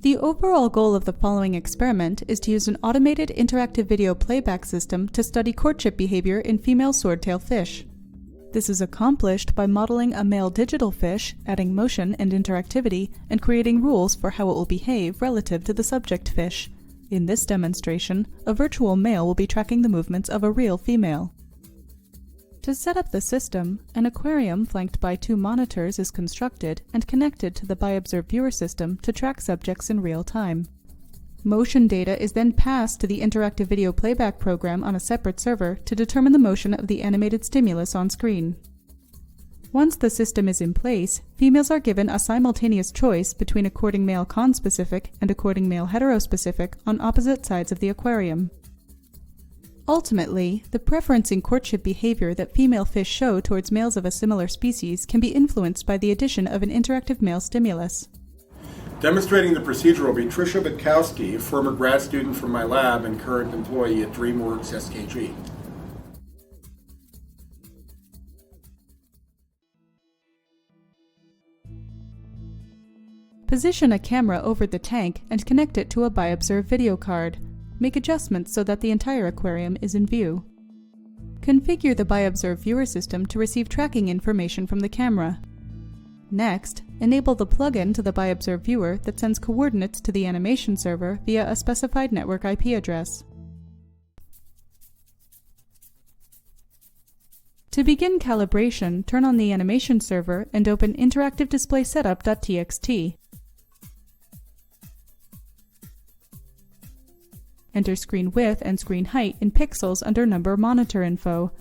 The overall goal of the following experiment is to use an automated interactive video playback system to study courtship behavior in female swordtail fish. This is accomplished by modeling a male digital fish, adding motion and interactivity, and creating rules for how it will behave relative to the subject fish. In this demonstration, a virtual male will be tracking the movements of a real female. To set up the system, an aquarium flanked by 2 monitors is constructed and connected to the ByObserve viewer system to track subjects in real time. Motion data is then passed to the interactive video playback program on a separate server to determine the motion of the animated stimulus on screen. Once the system is in place, females are given a simultaneous choice between a courting male conspecific and a courting male heterospecific on opposite sides of the aquarium. Ultimately, the preference in courtship behavior that female fish show towards males of a similar species can be influenced by the addition of an interactive male stimulus. Demonstrating the procedure will be Trisha Butkowski, a former grad student from my lab and current employee at DreamWorks SKG. Position a camera over the tank and connect it to a ByObserve video card. Make adjustments so that the entire aquarium is in view. Configure the ByObserve viewer system to receive tracking information from the camera. Next, enable the plugin to the ByObserve viewer that sends coordinates to the animation server via a specified network IP address. To begin calibration, turn on the animation server and open interactive-display-setup.txt. Enter screen width and screen height in pixels under number monitor info.